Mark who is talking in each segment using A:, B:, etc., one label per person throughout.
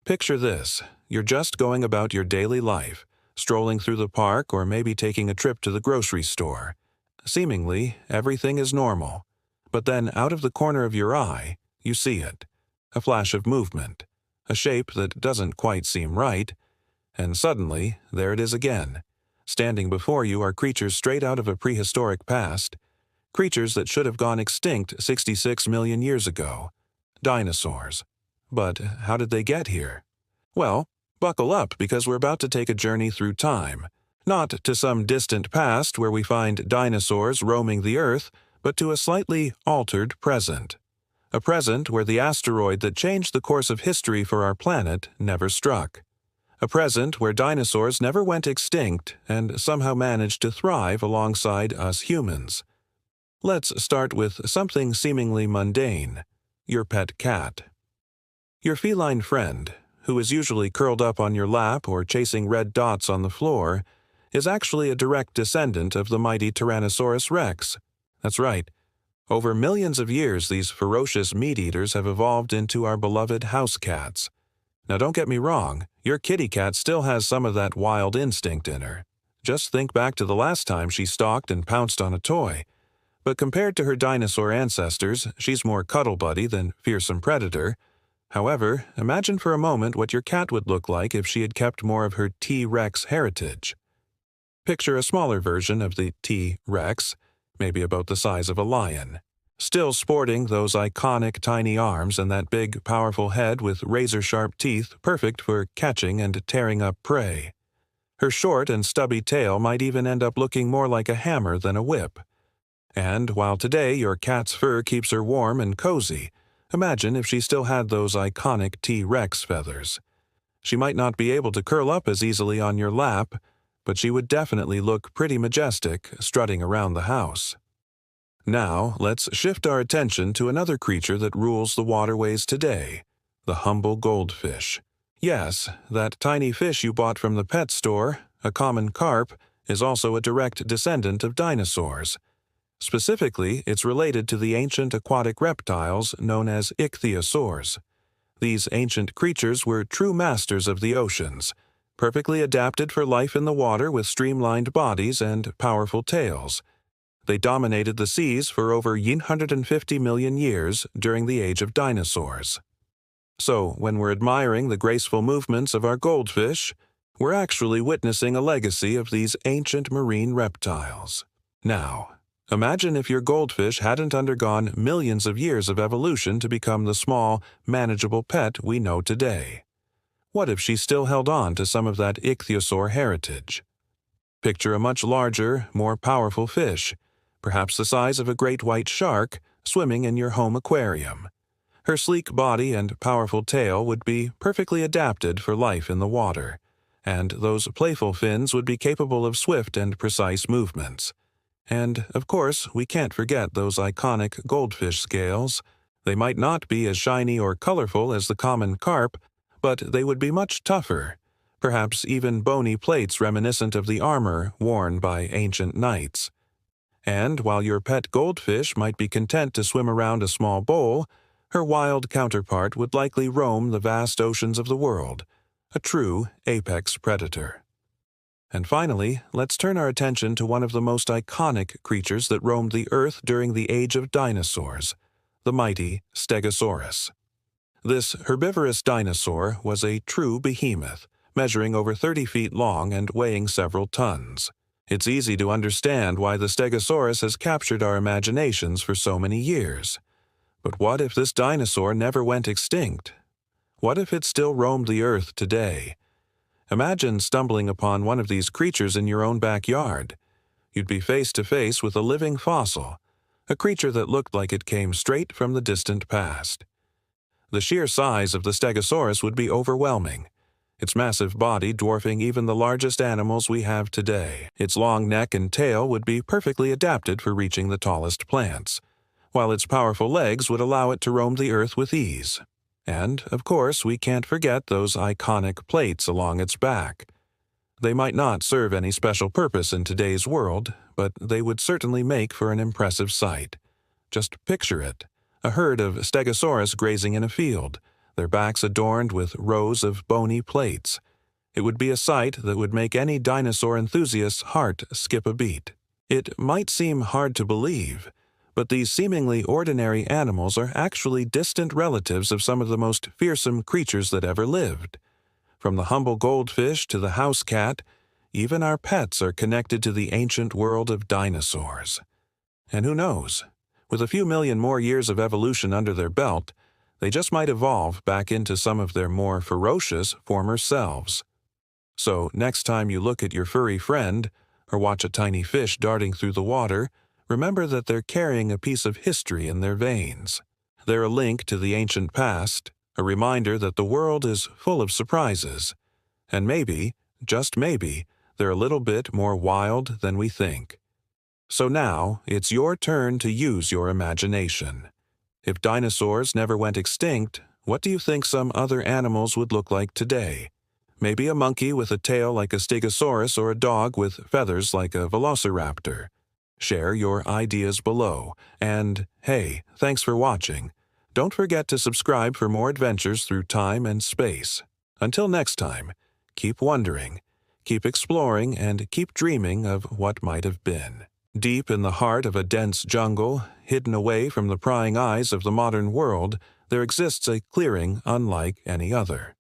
A: Picture this. You're just going about your daily life, strolling through the park or maybe taking a trip to the grocery store. Seemingly, everything is normal. But then out of the corner of your eye, you see it. A flash of movement. A shape that doesn't quite seem right. And suddenly, there it is again. Standing before you are creatures straight out of a prehistoric past. Creatures that should have gone extinct 66 million years ago. Dinosaurs. But how did they get here? Well, buckle up because we're about to take a journey through time. Not to some distant past where we find dinosaurs roaming the Earth, but to a slightly altered present. A present where the asteroid that changed the course of history for our planet never struck. A present where dinosaurs never went extinct and somehow managed to thrive alongside us humans. Let's start with something seemingly mundane. Your pet cat. Your feline friend, who is usually curled up on your lap or chasing red dots on the floor, is actually a direct descendant of the mighty Tyrannosaurus Rex. That's right. Over millions of years, these ferocious meat-eaters have evolved into our beloved house cats. Now don't get me wrong, your kitty cat still has some of that wild instinct in her. Just think back to the last time she stalked and pounced on a toy. But compared to her dinosaur ancestors, she's more cuddle buddy than fearsome predator. However, imagine for a moment what your cat would look like if she had kept more of her T-Rex heritage. Picture a smaller version of the T-Rex, maybe about the size of a lion. Still sporting those iconic tiny arms and that big, powerful head with razor-sharp teeth perfect for catching and tearing up prey. Her short and stubby tail might even end up looking more like a hammer than a whip. And while today your cat's fur keeps her warm and cozy, imagine if she still had those iconic T-Rex feathers. She might not be able to curl up as easily on your lap, but she would definitely look pretty majestic strutting around the house. Now, let's shift our attention to another creature that rules the waterways today, the humble goldfish. Yes, that tiny fish you bought from the pet store, a common carp, is also a direct descendant of dinosaurs. Specifically, it's related to the ancient aquatic reptiles known as Ichthyosaurs. These ancient creatures were true masters of the oceans, perfectly adapted for life in the water with streamlined bodies and powerful tails. They dominated the seas for over 150 million years during the age of dinosaurs. So, when we're admiring the graceful movements of our goldfish, we're actually witnessing a legacy of these ancient marine reptiles. Now, imagine if your goldfish hadn't undergone millions of years of evolution to become the small, manageable pet we know today. What if she still held on to some of that ichthyosaur heritage? Picture a much larger, more powerful fish, perhaps the size of a great white shark, swimming in your home aquarium. Her sleek body and powerful tail would be perfectly adapted for life in the water, and those playful fins would be capable of swift and precise movements. And, of course, we can't forget those iconic goldfish scales. They might not be as shiny or colorful as the common carp, but they would be much tougher, perhaps even bony plates reminiscent of the armor worn by ancient knights. And while your pet goldfish might be content to swim around a small bowl, her wild counterpart would likely roam the vast oceans of the world, a true apex predator. And finally, let's turn our attention to one of the most iconic creatures that roamed the Earth during the age of dinosaurs, the mighty Stegosaurus. This herbivorous dinosaur was a true behemoth, measuring over 30 feet long and weighing several tons. It's easy to understand why the Stegosaurus has captured our imaginations for so many years. But what if this dinosaur never went extinct? What if it still roamed the Earth today? Imagine stumbling upon one of these creatures in your own backyard. You'd be face to face with a living fossil, a creature that looked like it came straight from the distant past. The sheer size of the Stegosaurus would be overwhelming, its massive body dwarfing even the largest animals we have today. Its long neck and tail would be perfectly adapted for reaching the tallest plants, while its powerful legs would allow it to roam the Earth with ease. And, of course, we can't forget those iconic plates along its back. They might not serve any special purpose in today's world, but they would certainly make for an impressive sight. Just picture it. A herd of Stegosaurus grazing in a field, their backs adorned with rows of bony plates. It would be a sight that would make any dinosaur enthusiast's heart skip a beat. It might seem hard to believe, but these seemingly ordinary animals are actually distant relatives of some of the most fearsome creatures that ever lived. From the humble goldfish to the house cat, even our pets are connected to the ancient world of dinosaurs. And who knows, with a few million more years of evolution under their belt, they just might evolve back into some of their more ferocious former selves. So next time you look at your furry friend, or watch a tiny fish darting through the water, remember that they're carrying a piece of history in their veins. They're a link to the ancient past, a reminder that the world is full of surprises. And maybe, just maybe, they're a little bit more wild than we think. So now, it's your turn to use your imagination. If dinosaurs never went extinct, what do you think some other animals would look like today? Maybe a monkey with a tail like a Stegosaurus or a dog with feathers like a Velociraptor. Share your ideas below. And, hey, thanks for watching. Don't forget to subscribe for more adventures through time and space. Until next time, keep wondering, keep exploring, and keep dreaming of what might have been. Deep in the heart of a dense jungle, hidden away from the prying eyes of the modern world, there exists a clearing unlike any other.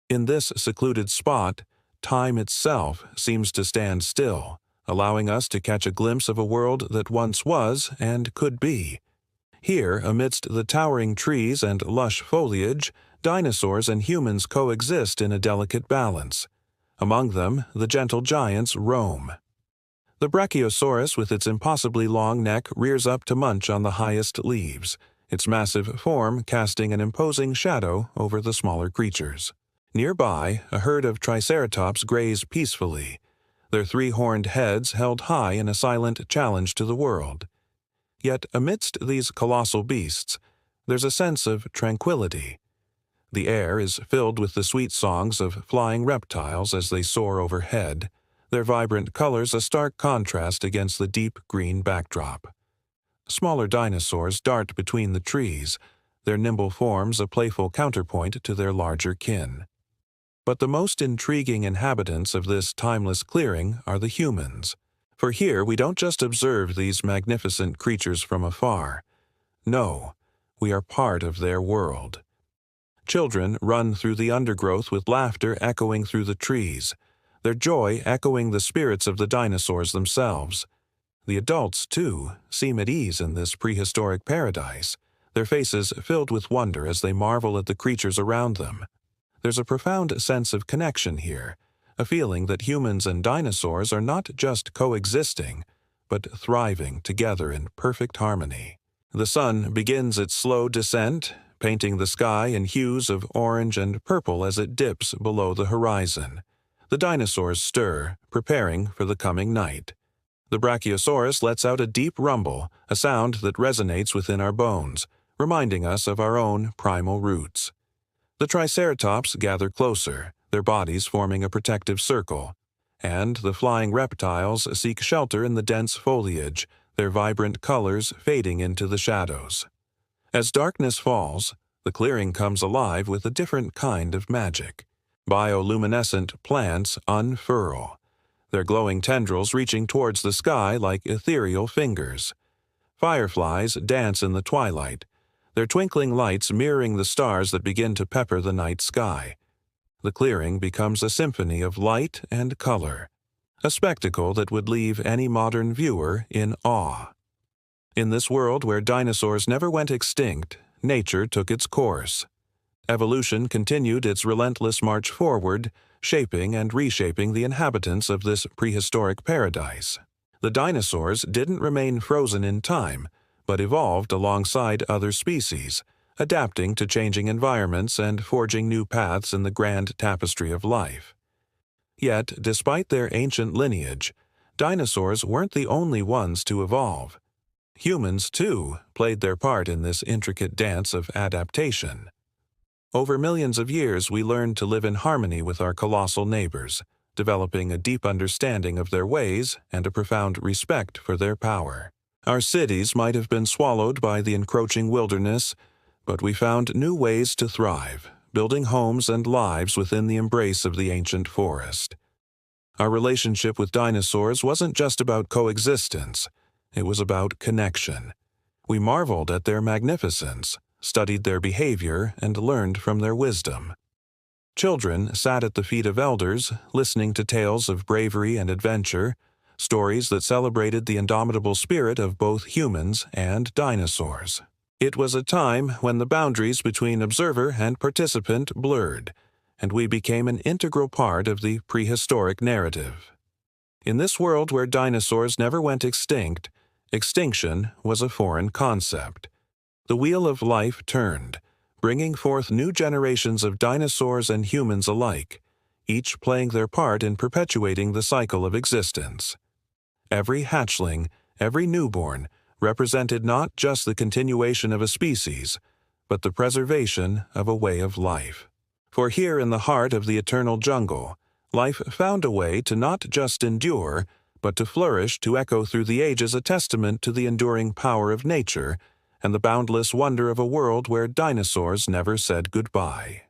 A: In this secluded spot, time itself seems to stand still, allowing us to catch a glimpse of a world that once was and could be. Here, amidst the towering trees and lush foliage, dinosaurs and humans coexist in a delicate balance. Among them, the gentle giants roam. The Brachiosaurus with its impossibly long neck rears up to munch on the highest leaves, its massive form casting an imposing shadow over the smaller creatures. Nearby, a herd of Triceratops graze peacefully, their three-horned heads held high in a silent challenge to the world. Yet amidst these colossal beasts, there's a sense of tranquility. The air is filled with the sweet songs of flying reptiles as they soar overhead, their vibrant colors a stark contrast against the deep green backdrop. Smaller dinosaurs dart between the trees, their nimble forms a playful counterpoint to their larger kin. But the most intriguing inhabitants of this timeless clearing are the humans. For here we don't just observe these magnificent creatures from afar. No, we are part of their world. Children run through the undergrowth with laughter echoing through the trees, their joy echoing the spirits of the dinosaurs themselves. The adults, too, seem at ease in this prehistoric paradise, their faces filled with wonder as they marvel at the creatures around them. There's a profound sense of connection here, a feeling that humans and dinosaurs are not just coexisting, but thriving together in perfect harmony. The sun begins its slow descent, painting the sky in hues of orange and purple as it dips below the horizon. The dinosaurs stir, preparing for the coming night. The Brachiosaurus lets out a deep rumble, a sound that resonates within our bones, reminding us of our own primal roots. The Triceratops gather closer, their bodies forming a protective circle, and the flying reptiles seek shelter in the dense foliage, their vibrant colors fading into the shadows. As darkness falls, the clearing comes alive with a different kind of magic. Bioluminescent plants unfurl, their glowing tendrils reaching towards the sky like ethereal fingers. Fireflies dance in the twilight, their twinkling lights mirroring the stars that begin to pepper the night sky. The clearing becomes a symphony of light and color, a spectacle that would leave any modern viewer in awe. In this world where dinosaurs never went extinct, nature took its course. Evolution continued its relentless march forward, shaping and reshaping the inhabitants of this prehistoric paradise. The dinosaurs didn't remain frozen in time, but evolved alongside other species, adapting to changing environments and forging new paths in the grand tapestry of life. Yet, despite their ancient lineage, dinosaurs weren't the only ones to evolve. Humans, too, played their part in this intricate dance of adaptation. Over millions of years, we learned to live in harmony with our colossal neighbors, developing a deep understanding of their ways and a profound respect for their power. Our cities might have been swallowed by the encroaching wilderness, But we found new ways to thrive, building homes and lives within the embrace of the ancient forest. Our relationship with dinosaurs wasn't just about coexistence, it was about connection. We marveled at their magnificence, studied their behavior, and learned from their wisdom. Children sat at the feet of elders, listening to tales of bravery and adventure, stories that celebrated the indomitable spirit of both humans and dinosaurs. It was a time when the boundaries between observer and participant blurred, and we became an integral part of the prehistoric narrative. In this world where dinosaurs never went extinct, extinction was a foreign concept. The wheel of life turned, bringing forth new generations of dinosaurs and humans alike, each playing their part in perpetuating the cycle of existence. Every hatchling, every newborn, represented not just the continuation of a species, but the preservation of a way of life. For here in the heart of the eternal jungle, life found a way to not just endure, but to flourish, to echo through the ages, a testament to the enduring power of nature and the boundless wonder of a world where dinosaurs never said goodbye.